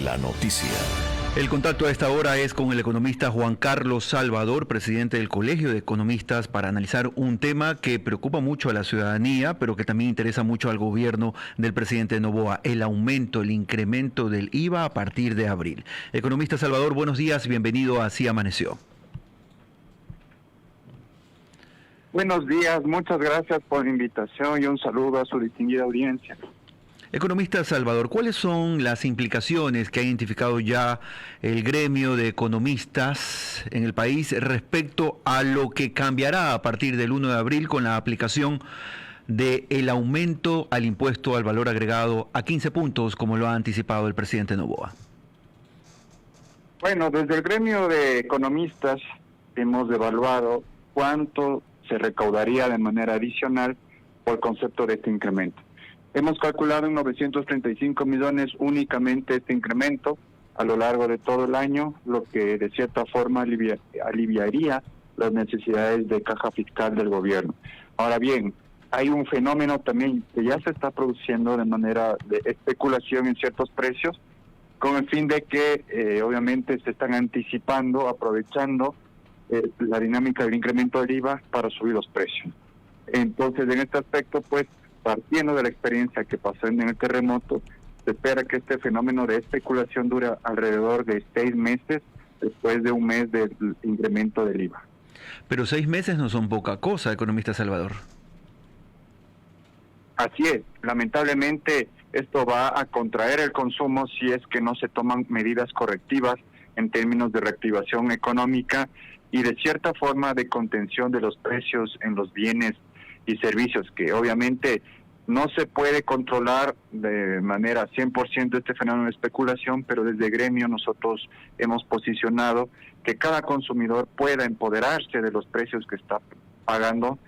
la noticia. El contacto a esta hora es con el economista Juan Carlos Salvador, presidente del Colegio de Economistas, para analizar un tema que preocupa mucho a la ciudadanía, pero que también interesa mucho al gobierno del presidente Noboa: el aumento, el incremento del IVA a partir de abril. Economista Salvador, buenos días, bienvenido a Así Amaneció. Buenos días, muchas gracias por la invitación y un saludo a su distinguida audiencia. Economista Salvador, ¿cuáles son las implicaciones que ha identificado ya el gremio de economistas en el país respecto a lo que cambiará a partir del 1 de abril con la aplicación del aumento al impuesto al valor agregado a 15 puntos, como lo ha anticipado el presidente Noboa? Bueno, desde el gremio de economistas hemos evaluado cuánto se recaudaría de manera adicional por concepto de este incremento. Hemos calculado en 935 millones únicamente este incremento a lo largo de todo el año, lo que de cierta forma aliviaría las necesidades de caja fiscal del gobierno. Ahora bien, hay un fenómeno también que ya se está produciendo de manera de especulación en ciertos precios, con el fin de que obviamente se están anticipando, aprovechando la dinámica del incremento del IVA para subir los precios. Entonces, en este aspecto, pues, partiendo de la experiencia que pasó en el terremoto, se espera que este fenómeno de especulación dure alrededor de 6 meses después de un mes del incremento del IVA. Pero 6 meses no son poca cosa, economista Salvador. Así es, lamentablemente esto va a contraer el consumo si es que no se toman medidas correctivas en términos de reactivación económica y de cierta forma de contención de los precios en los bienes y servicios, que obviamente no se puede controlar de manera 100% este fenómeno de especulación, pero desde gremio nosotros hemos posicionado que cada consumidor pueda empoderarse de los precios que está pagando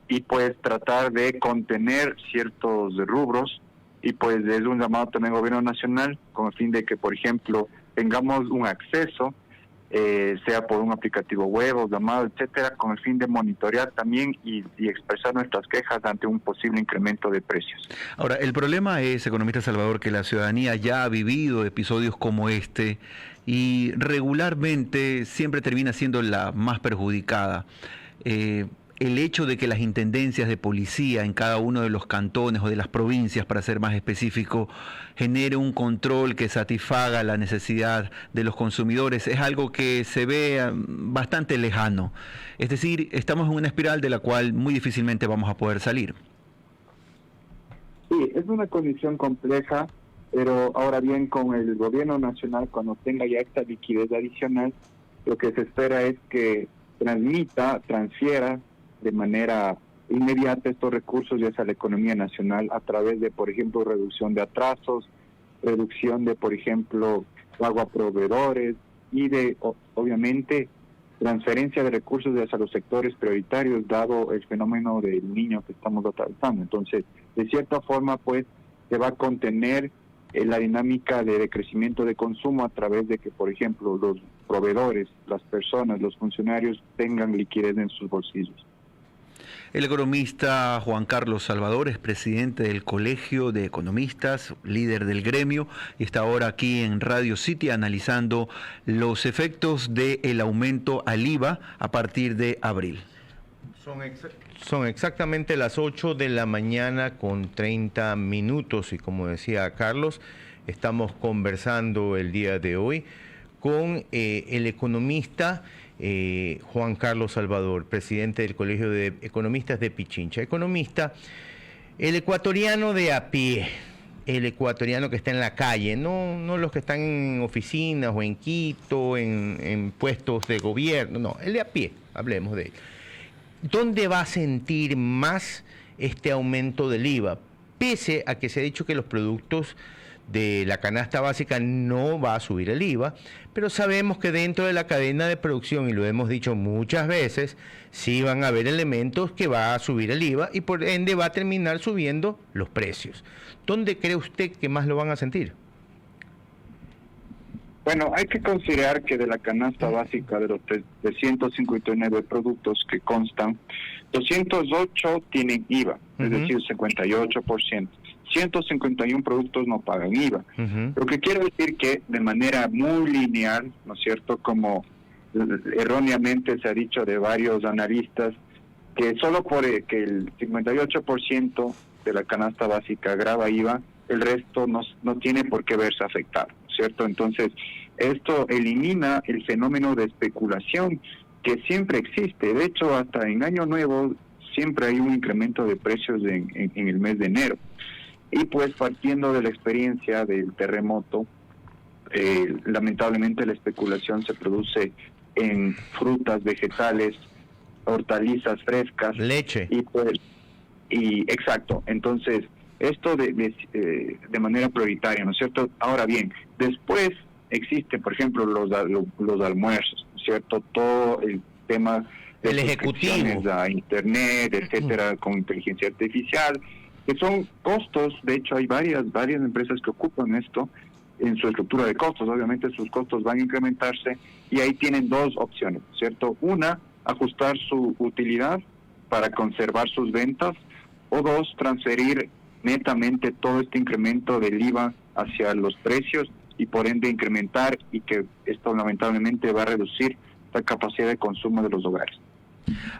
y pues tratar de contener ciertos rubros, y pues desde un llamado también al gobierno nacional con el fin de que, por ejemplo, tengamos un acceso, sea por un aplicativo web o llamado, etcétera, con el fin de monitorear también y expresar nuestras quejas ante un posible incremento de precios. Ahora, el problema es, economista Salvador, que la ciudadanía ya ha vivido episodios como este y regularmente siempre termina siendo la más perjudicada. El hecho de que las intendencias de policía en cada uno de los cantones o de las provincias, para ser más específico, genere un control que satisfaga la necesidad de los consumidores es algo que se ve bastante lejano. Es decir, estamos en una espiral de la cual muy difícilmente vamos a poder salir. Sí, es una condición compleja, pero ahora bien, con el gobierno nacional, cuando tenga ya esta liquidez adicional, lo que se espera es que transfiera de manera inmediata estos recursos ya sea la economía nacional a través de, por ejemplo, reducción de atrasos, reducción de, por ejemplo, pago a proveedores y de, obviamente, transferencia de recursos hacia los sectores prioritarios, dado el fenómeno del niño que estamos atravesando. Entonces, de cierta forma, pues, se va a contener la dinámica de decrecimiento de consumo a través de que, por ejemplo, los proveedores, las personas, los funcionarios tengan liquidez en sus bolsillos. El economista Juan Carlos Salvador es presidente del Colegio de Economistas, líder del gremio, y está ahora aquí en Radio City analizando los efectos del aumento al IVA a partir de abril. Son exactamente las 8 de la mañana con 30 minutos y como decía Carlos, estamos conversando el día de hoy con el economista Juan Carlos Salvador, presidente del Colegio de Economistas de Pichincha. Economista, el ecuatoriano de a pie, el ecuatoriano que está en la calle, no los que están en oficinas o en Quito, en puestos de gobierno, no, el de a pie, hablemos de él. ¿Dónde va a sentir más este aumento del IVA? Pese a que se ha dicho que los productos de la canasta básica no va a subir el IVA, pero sabemos que dentro de la cadena de producción, y lo hemos dicho muchas veces, sí van a haber elementos que va a subir el IVA y por ende va a terminar subiendo los precios. ¿Dónde cree usted que más lo van a sentir? Bueno, hay que considerar que de la canasta básica de los 359 productos que constan, 208 tienen IVA, es decir, 58%. 151 productos no pagan IVA. Lo que quiero decir que de manera muy lineal, ¿no es cierto?, como erróneamente se ha dicho de varios analistas, que solo por que el 58% de la canasta básica grava IVA, el resto no tiene por qué verse afectado, ¿cierto? Entonces, esto elimina el fenómeno de especulación que siempre existe. De hecho, hasta en Año Nuevo siempre hay un incremento de precios en el mes de enero. Y pues partiendo de la experiencia del terremoto, lamentablemente la especulación se produce en frutas, vegetales, hortalizas frescas, leche. Exacto. Entonces, esto de manera prioritaria, ¿no es cierto? Ahora bien, después existe, por ejemplo, los almuerzos, ¿no es cierto? Todo el tema de el ejecutivo a internet, etcétera, con inteligencia artificial, que son costos. De hecho, hay varias empresas que ocupan esto en su estructura de costos. Obviamente sus costos van a incrementarse y ahí tienen dos opciones, ¿cierto? Una, ajustar su utilidad para conservar sus ventas, o dos, transferir netamente todo este incremento del IVA hacia los precios y por ende incrementar, y que esto lamentablemente va a reducir la capacidad de consumo de los hogares.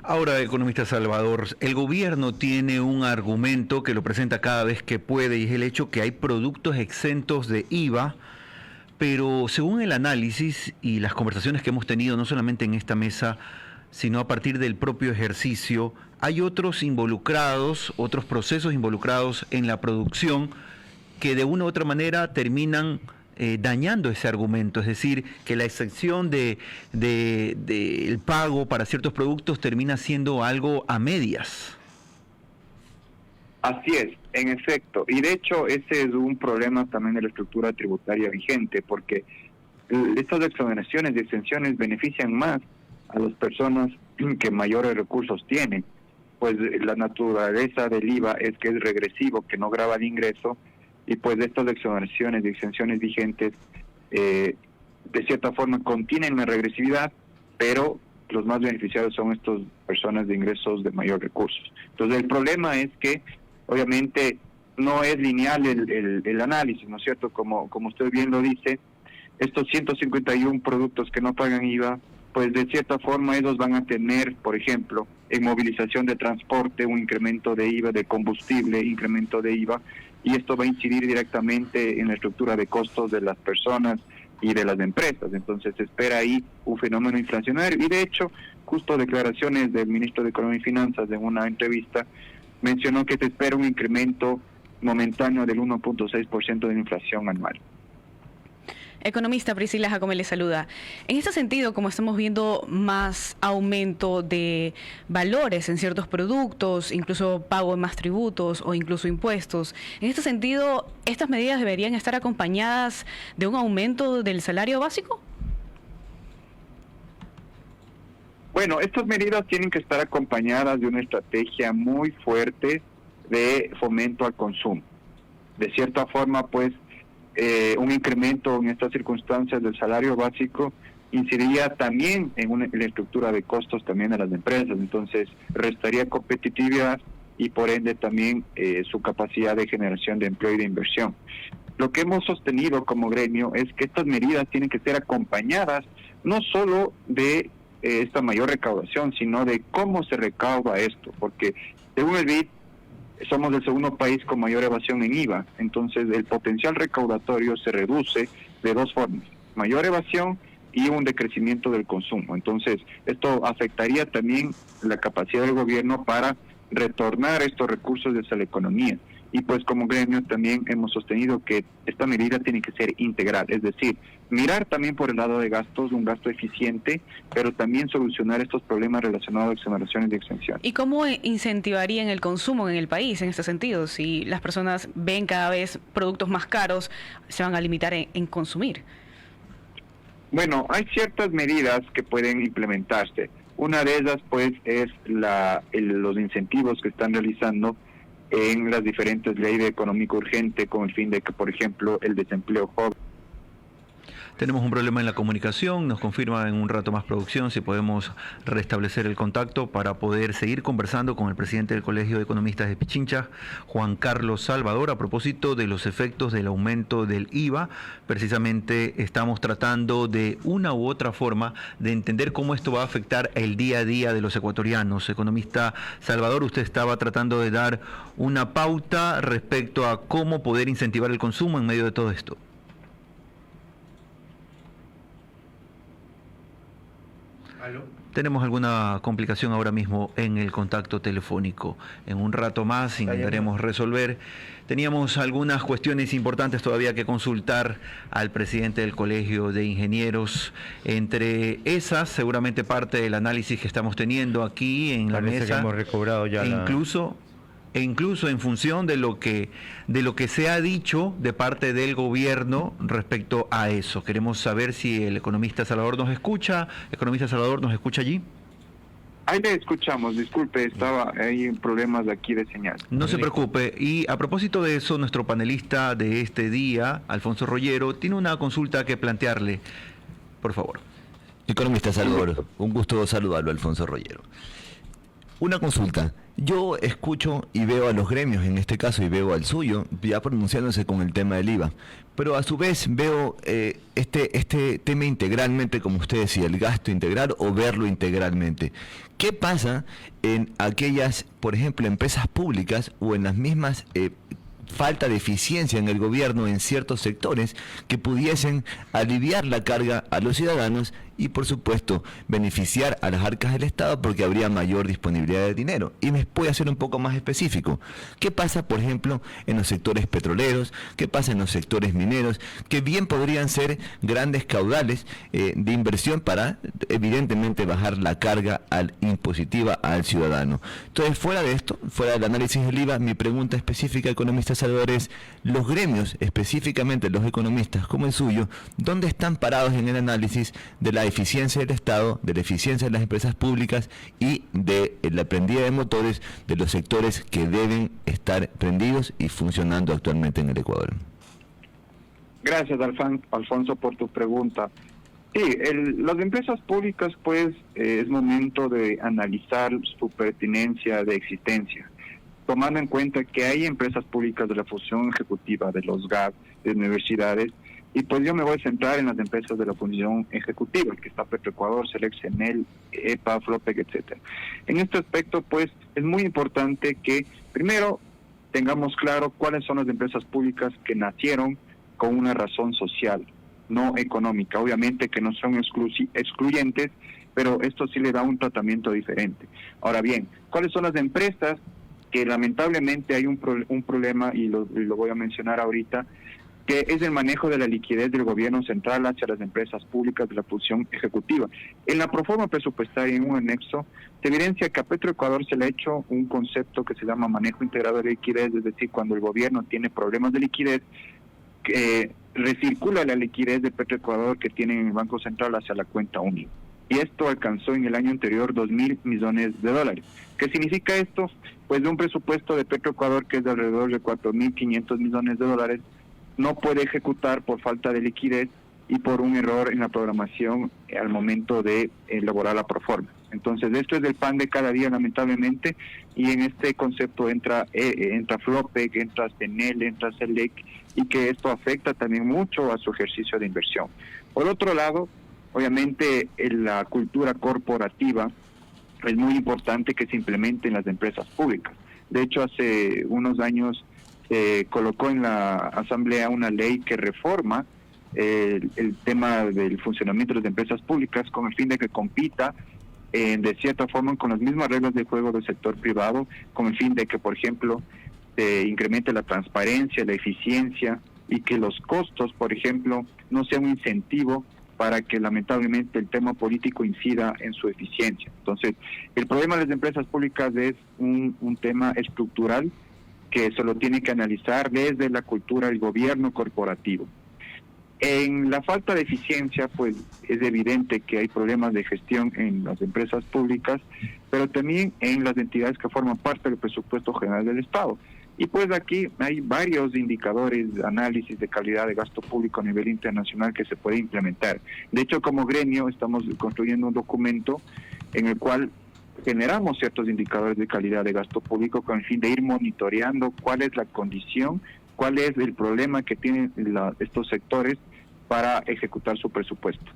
Ahora, economista Salvador, el gobierno tiene un argumento que lo presenta cada vez que puede, y es el hecho que hay productos exentos de IVA, pero según el análisis y las conversaciones que hemos tenido, no solamente en esta mesa, sino a partir del propio ejercicio, hay otros procesos involucrados en la producción que de una u otra manera terminan dañando ese argumento, es decir, que la excepción del pago para ciertos productos termina siendo algo a medias. Así es, en efecto, y de hecho ese es un problema también de la estructura tributaria vigente, porque estas exoneraciones y exenciones benefician más a las personas que mayores recursos tienen, pues la naturaleza del IVA es que es regresivo, que no grava el ingreso, y pues estas exoneraciones y exenciones vigentes de cierta forma contienen la regresividad, pero los más beneficiados son estas personas de ingresos de mayor recursos. Entonces el problema es que obviamente no es lineal el análisis, ¿no es cierto? Como usted bien lo dice, estos 151 productos que no pagan IVA, pues de cierta forma ellos van a tener, por ejemplo, en movilización de transporte, un incremento de IVA, de combustible, incremento de IVA, y esto va a incidir directamente en la estructura de costos de las personas y de las empresas. Entonces se espera ahí un fenómeno inflacionario, y de hecho, justo declaraciones del ministro de Economía y Finanzas en una entrevista mencionó que se espera un incremento momentáneo del 1.6% de la inflación anual. Economista, Priscila Jacome le saluda. En este sentido, como estamos viendo más aumento de valores en ciertos productos, incluso pago de más tributos o incluso impuestos, en este sentido, ¿estas medidas deberían estar acompañadas de un aumento del salario básico? Bueno, estas medidas tienen que estar acompañadas de una estrategia muy fuerte de fomento al consumo. De cierta forma, pues, un incremento en estas circunstancias del salario básico incidiría también en la estructura de costos también de las empresas. Entonces restaría competitividad y por ende también su capacidad de generación de empleo y de inversión. Lo que hemos sostenido como gremio es que estas medidas tienen que ser acompañadas no solo de esta mayor recaudación, sino de cómo se recauda esto, porque según el BID somos el segundo país con mayor evasión en IVA. Entonces el potencial recaudatorio se reduce de dos formas: mayor evasión y un decrecimiento del consumo. Entonces esto afectaría también la capacidad del gobierno para retornar estos recursos desde la economía. Y pues como gremio también hemos sostenido que esta medida tiene que ser integral, es decir, mirar también por el lado de gastos, un gasto eficiente, pero también solucionar estos problemas relacionados a exoneraciones y exenciones. ¿Y cómo incentivarían el consumo en el país en este sentido? Si las personas ven cada vez productos más caros, se van a limitar en consumir. Bueno, hay ciertas medidas que pueden implementarse. Una de ellas, pues, es los incentivos que están realizando en las diferentes leyes de económico urgente con el fin de que, por ejemplo, el desempleo joven. Tenemos un problema en la comunicación, nos confirma en un rato más producción si podemos restablecer el contacto para poder seguir conversando con el presidente del Colegio de Economistas de Pichincha, Juan Carlos Salvador, a propósito de los efectos del aumento del IVA. Precisamente estamos tratando de una u otra forma de entender cómo esto va a afectar el día a día de los ecuatorianos. Economista Salvador, usted estaba tratando de dar una pauta respecto a cómo poder incentivar el consumo en medio de todo esto. ¿Aló? Tenemos alguna complicación ahora mismo en el contacto telefónico. En un rato más intentaremos resolver. Teníamos algunas cuestiones importantes todavía que consultar al presidente del Colegio de Ingenieros. Entre esas, seguramente parte del análisis que estamos teniendo aquí en la mesa. Que hemos recobrado ya incluso en función de lo que se ha dicho de parte del gobierno respecto a eso. Queremos saber si el economista Salvador nos escucha. Economista Salvador, ¿nos escucha allí? Ahí le escuchamos, disculpe, hay problemas aquí de señal. No se preocupe. Y a propósito de eso, nuestro panelista de este día, Alfonso Rollero, tiene una consulta que plantearle. Por favor. Economista Salvador, un gusto saludarlo, Alfonso Rollero. Una consulta. Yo escucho y veo a los gremios, en este caso, y veo al suyo, ya pronunciándose con el tema del IVA. Pero a su vez veo este tema integralmente, como usted decía, el gasto integral o verlo integralmente. ¿Qué pasa en aquellas, por ejemplo, empresas públicas o en las mismas falta de eficiencia en el gobierno en ciertos sectores que pudiesen aliviar la carga a los ciudadanos y, por supuesto, beneficiar a las arcas del Estado porque habría mayor disponibilidad de dinero? Y me puede hacer un poco más específico. ¿Qué pasa, por ejemplo, en los sectores petroleros? ¿Qué pasa en los sectores mineros? Que bien podrían ser grandes caudales de inversión para, evidentemente, bajar la carga impositiva al ciudadano. Entonces, fuera de esto, fuera del análisis del IVA, mi pregunta específica, economista Salvador, es: los gremios, específicamente los economistas como el suyo, ¿dónde están parados en el análisis de la eficiencia del Estado, de la eficiencia de las empresas públicas y de la prendida de motores de los sectores que deben estar prendidos y funcionando actualmente en el Ecuador? Gracias, Alfonso, por tu pregunta. Sí, las empresas públicas, pues, es momento de analizar su pertinencia de existencia, tomando en cuenta que hay empresas públicas de la función ejecutiva, de los GAP, de universidades, y pues yo me voy a centrar en las empresas de la función ejecutiva, que está Petroecuador, Selex, Enel, EPA, Flopec, etcétera. En este aspecto, pues, es muy importante que, primero, tengamos claro cuáles son las empresas públicas que nacieron con una razón social, no económica. Obviamente que no son excluyentes, pero esto sí le da un tratamiento diferente. Ahora bien, ¿cuáles son las empresas que lamentablemente hay un problema, y lo voy a mencionar ahorita, que es el manejo de la liquidez del gobierno central hacia las empresas públicas de la función ejecutiva? En la proforma presupuestaria, en un anexo, se evidencia que a Petroecuador se le ha hecho un concepto que se llama manejo integrado de liquidez, es decir, cuando el gobierno tiene problemas de liquidez, recircula la liquidez de Petroecuador que tiene en el Banco Central hacia la cuenta única. Y esto alcanzó en el año anterior $2.000 millones. ¿Qué significa esto? Pues de un presupuesto de Petroecuador que es de alrededor de $4.500 millones, no puede ejecutar por falta de liquidez y por un error en la programación al momento de elaborar la proforma. Entonces, esto es el pan de cada día, lamentablemente, y en este concepto entra Flopec, entra Enel, entra Selec, y que esto afecta también mucho a su ejercicio de inversión. Por otro lado, obviamente, en la cultura corporativa es muy importante que se implemente en las empresas públicas. De hecho, hace unos años se colocó en la Asamblea una ley que reforma el tema del funcionamiento de las empresas públicas con el fin de que compita de cierta forma con las mismas reglas de juego del sector privado, con el fin de que, por ejemplo, se incremente la transparencia, la eficiencia, y que los costos, por ejemplo, no sea un incentivo para que lamentablemente el tema político incida en su eficiencia. Entonces, el problema de las empresas públicas es un tema estructural que se lo tiene que analizar desde la cultura del gobierno corporativo. En la falta de eficiencia, pues es evidente que hay problemas de gestión en las empresas públicas, pero también en las entidades que forman parte del presupuesto general del Estado. Y pues aquí hay varios indicadores de análisis de calidad de gasto público a nivel internacional que se puede implementar. De hecho, como gremio estamos construyendo un documento en el cual generamos ciertos indicadores de calidad de gasto público con el fin de ir monitoreando cuál es la condición, cuál es el problema que tienen estos sectores para ejecutar su presupuesto.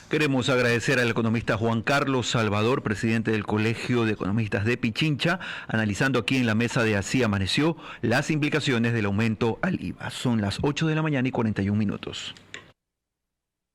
Queremos agradecer al economista Juan Carlos Salvador, presidente del Colegio de Economistas de Pichincha, analizando aquí en la mesa de Así Amaneció las implicaciones del aumento al IVA. Son las 8 de la mañana y 41 minutos.